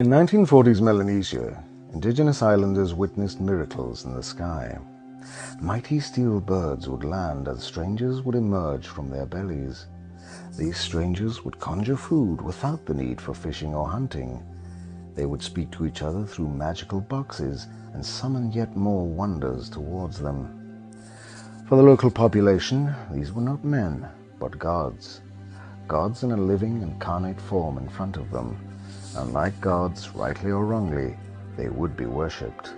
In 1940s Melanesia, indigenous islanders witnessed miracles in the sky. Mighty steel birds would land and strangers would emerge from their bellies. These strangers would conjure food without the need for fishing or hunting. They would speak to each other through magical boxes and summon yet more wonders towards them. For the local population, these were not men, but gods. Gods in a living, incarnate form in front of them. And like gods, rightly or wrongly, they would be worshipped.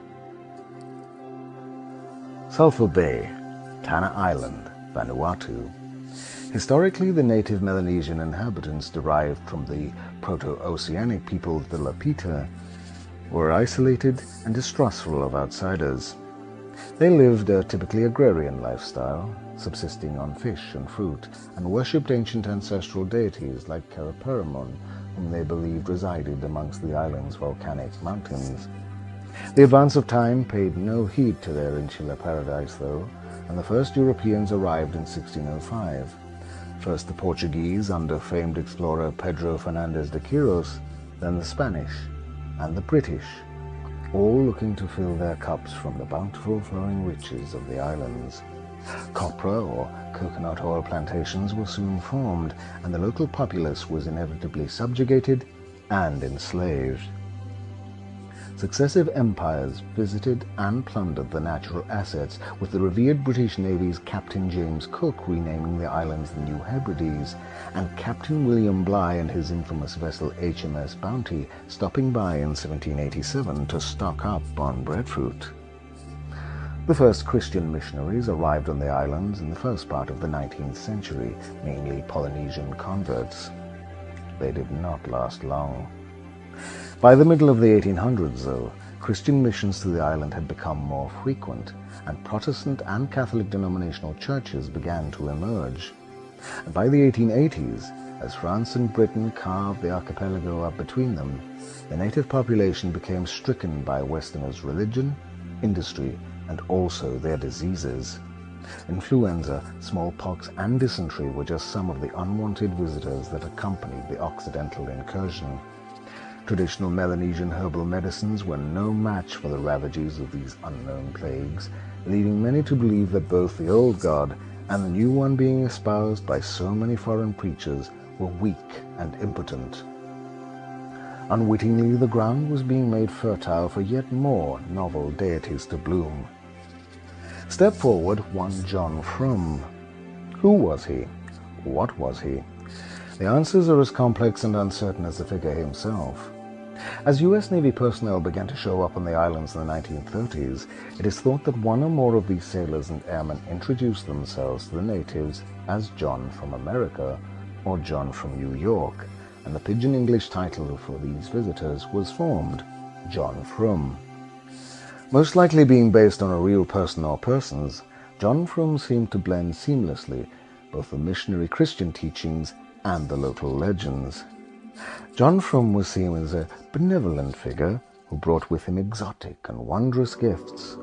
Sulphur Bay, Tanna Island, Vanuatu. Historically, the native Melanesian inhabitants derived from the Proto-Oceanic people of the Lapita were isolated and distrustful of outsiders. They lived a typically agrarian lifestyle, subsisting on fish and fruit, and worshipped ancient ancestral deities like Karaperamon, whom they believed resided amongst the island's volcanic mountains. The advance of time paid no heed to their insular paradise, though, and the first Europeans arrived in 1605. First the Portuguese under famed explorer Pedro Fernandez de Quiros, then the Spanish, and the British, all looking to fill their cups from the bountiful flowing riches of the islands. Copra or coconut oil plantations were soon formed, and the local populace was inevitably subjugated and enslaved. Successive empires visited and plundered the natural assets, with the revered British Navy's Captain James Cook renaming the islands the New Hebrides, and Captain William Bligh and his infamous vessel HMS Bounty stopping by in 1787 to stock up on breadfruit. The first Christian missionaries arrived on the islands in the first part of the 19th century, mainly Polynesian converts. They did not last long. By the middle of the 1800s, though, Christian missions to the island had become more frequent, and Protestant and Catholic denominational churches began to emerge. And by the 1880s, as France and Britain carved the archipelago up between them, the native population became stricken by Westerners' religion, industry, and also their diseases. Influenza, smallpox, and dysentery were just some of the unwanted visitors that accompanied the Occidental incursion. Traditional Melanesian herbal medicines were no match for the ravages of these unknown plagues, leading many to believe that both the old god and the new one being espoused by so many foreign preachers were weak and impotent. Unwittingly, the ground was being made fertile for yet more novel deities to bloom. Step forward one John Frum. Who was he? What was he? The answers are as complex and uncertain as the figure himself. As U.S. Navy personnel began to show up on the islands in the 1930s, it is thought that one or more of these sailors and airmen introduced themselves to the natives as John from America or John from New York, and the pidgin English title for these visitors was formed, John Frum. Most likely being based on a real person or persons, John Frum seemed to blend seamlessly both the missionary Christian teachings and the local legends. John Frum was seen as a benevolent figure who brought with him exotic and wondrous gifts,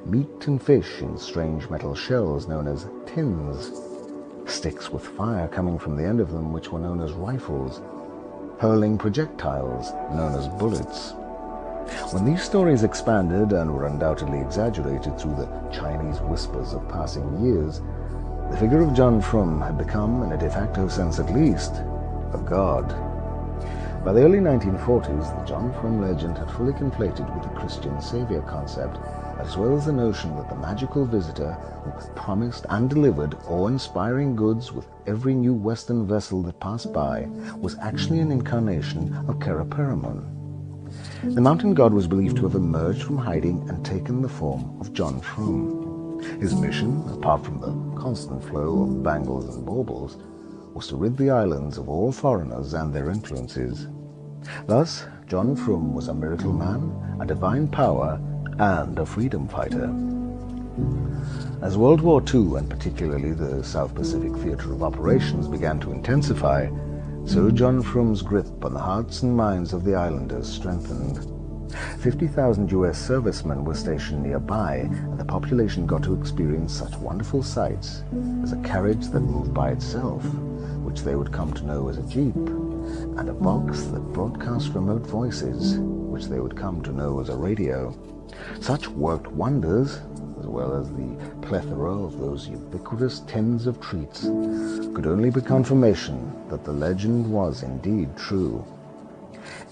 meat and fish in strange metal shells known as tins, sticks with fire coming from the end of them which were known as rifles, hurling projectiles known as bullets. When these stories expanded and were undoubtedly exaggerated through the Chinese whispers of passing years, the figure of John Frum had become, in a de facto sense at least, a god. By the early 1940s, the John Frum legend had fully conflated with the Christian savior concept, as well as the notion that the magical visitor who promised and delivered awe-inspiring goods with every new Western vessel that passed by was actually an incarnation of Karaperamon. The mountain god was believed to have emerged from hiding and taken the form of John Frum. His mission, apart from the constant flow of bangles and baubles, was to rid the islands of all foreigners and their influences. Thus, John Frum was a miracle man, a divine power, and a freedom fighter. As World War II, and particularly the South Pacific Theater of Operations, began to intensify, so John Frum's grip on the hearts and minds of the islanders strengthened. 50,000 U.S. servicemen were stationed nearby, and the population got to experience such wonderful sights as a carriage that moved by itself, which they would come to know as a jeep, and a box that broadcast remote voices, which they would come to know as a radio. Such worked wonders, as well as the plethora of those ubiquitous tins of treats, could only be confirmation that the legend was indeed true.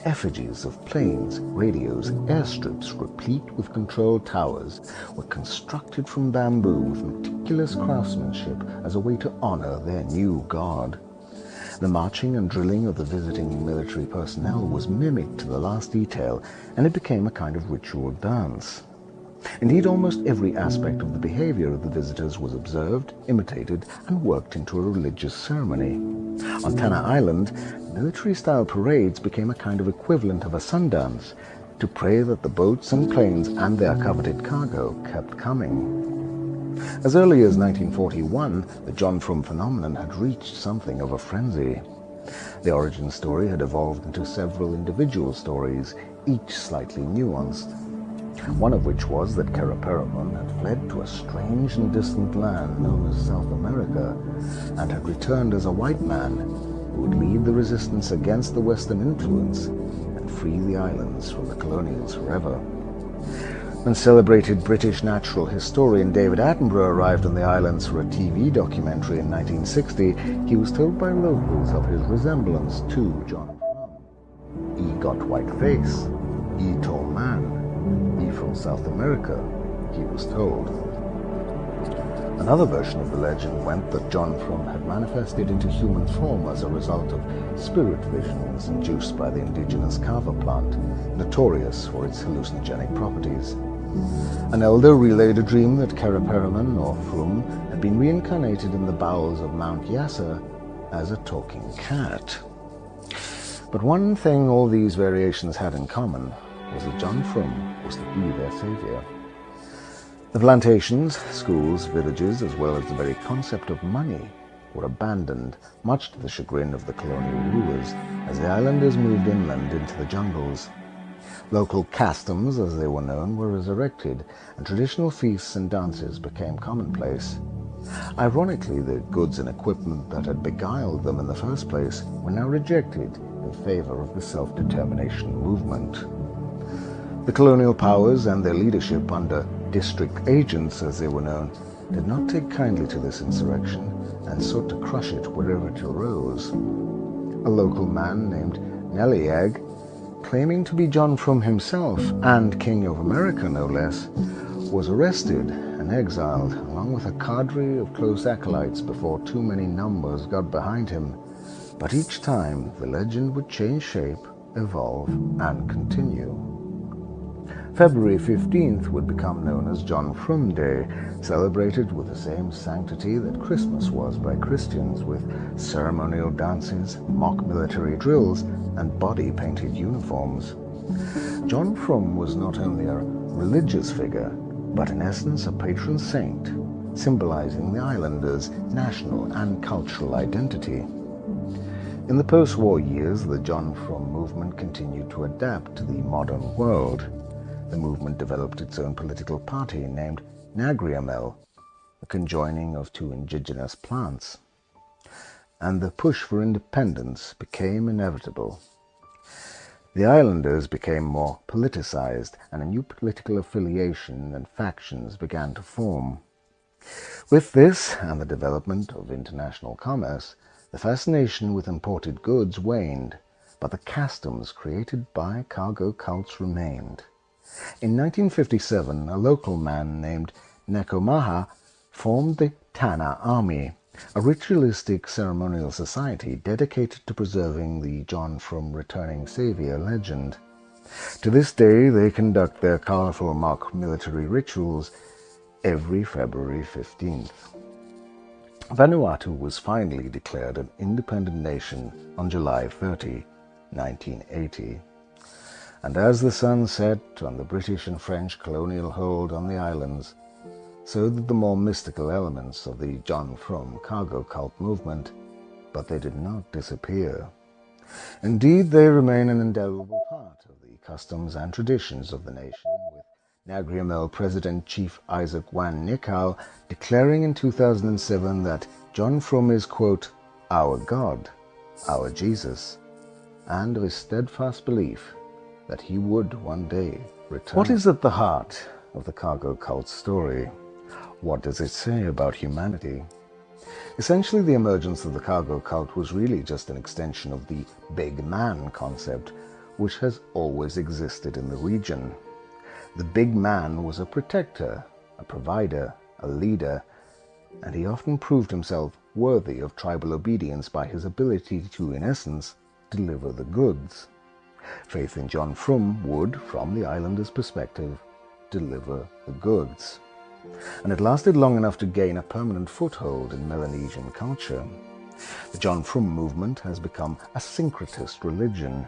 Effigies of planes, radios, airstrips replete with control towers were constructed from bamboo with meticulous craftsmanship as a way to honor their new god. The marching and drilling of the visiting military personnel was mimicked to the last detail, and it became a kind of ritual dance. Indeed, almost every aspect of the behavior of the visitors was observed, imitated, and worked into a religious ceremony. On Tanna Island, military-style parades became a kind of equivalent of a sun dance, to pray that the boats and planes and their coveted cargo kept coming. As early as 1941, the John Frum phenomenon had reached something of a frenzy. The origin story had evolved into several individual stories, each slightly nuanced. One of which was that Karaperamon had fled to a strange and distant land known as South America, and had returned as a white man who would lead the resistance against the Western influence and free the islands from the colonials forever. When celebrated British natural historian David Attenborough arrived on the islands for a TV documentary in 1960, he was told by locals of his resemblance to John Frum. "He got white face, he tall man, he from South America," he was told. Another version of the legend went that John Frum had manifested into human form as a result of spirit visions induced by the indigenous kava plant, notorious for its hallucinogenic properties. An elder relayed a dream that Karaperamon, or Frum, had been reincarnated in the bowels of Mount Yasser as a talking cat. But one thing all these variations had in common was that John Frum was to be their savior. The plantations, schools, villages, as well as the very concept of money, were abandoned, much to the chagrin of the colonial rulers, as the islanders moved inland into the jungles. Local customs, as they were known, were resurrected, and traditional feasts and dances became commonplace. Ironically, the goods and equipment that had beguiled them in the first place were now rejected in favor of the self-determination movement. The colonial powers and their leadership under district agents, as they were known, did not take kindly to this insurrection and sought to crush it wherever it arose. A local man named Neliag, claiming to be John Frum himself and King of America no less, was arrested and exiled along with a cadre of close acolytes before too many numbers got behind him. But each time the legend would change shape, evolve, and continue. February 15th would become known as John Frum Day, celebrated with the same sanctity that Christmas was by Christians, with ceremonial dances, mock military drills, and body-painted uniforms. John Frum was not only a religious figure, but in essence a patron saint, symbolizing the islanders' national and cultural identity. In the post-war years, the John Frum movement continued to adapt to the modern world. The movement developed its own political party named Nagriamel, a conjoining of two indigenous plants. And the push for independence became inevitable. The islanders became more politicized, and a new political affiliation and factions began to form. With this, and the development of international commerce, the fascination with imported goods waned, but the customs created by cargo cults remained. In 1957, a local man named Nekomaha formed the Tanna Army, a ritualistic ceremonial society dedicated to preserving the John Frum returning savior legend. To this day, they conduct their colorful mock military rituals every February 15th. Vanuatu was finally declared an independent nation on July 30, 1980. And as the sun set on the British and French colonial hold on the islands, so did the more mystical elements of the John Frum cargo cult movement, but they did not disappear. Indeed, they remain an indelible part of the customs and traditions of the nation, with Nagriamel President Chief Isaac Wan Nikau declaring in 2007 that John Frum is, quote, "our God, our Jesus, and of his steadfast belief that he would one day return. What is at the heart of the cargo cult story? What does it say about humanity? Essentially, the emergence of the cargo cult was really just an extension of the big man concept, which has always existed in the region. The big man was a protector, a provider, a leader, and he often proved himself worthy of tribal obedience by his ability to, in essence, deliver the goods. Faith in John Frum would, from the islanders' perspective, deliver the goods. And it lasted long enough to gain a permanent foothold in Melanesian culture. The John Frum movement has become a syncretist religion,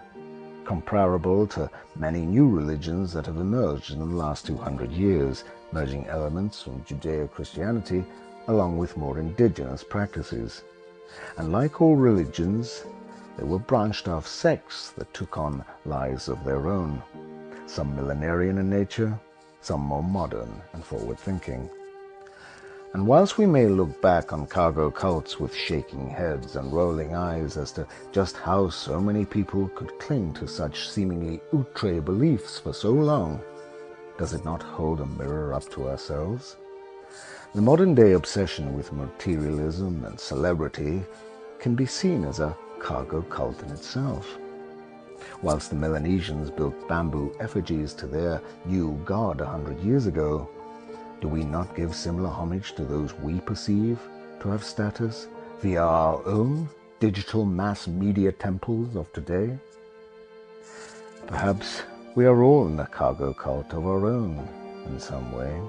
comparable to many new religions that have emerged in the last 200 years, merging elements from Judeo-Christianity along with more indigenous practices. And like all religions, they were branched off sects that took on lives of their own, some millenarian in nature, some more modern and forward-thinking. And whilst we may look back on cargo cults with shaking heads and rolling eyes as to just how so many people could cling to such seemingly outre beliefs for so long, does it not hold a mirror up to ourselves? The modern-day obsession with materialism and celebrity can be seen as a cargo cult in itself. Whilst the Melanesians built bamboo effigies to their new god 100 years ago, do we not give similar homage to those we perceive to have status via our own digital mass media temples of today? Perhaps we are all in a cargo cult of our own in some way.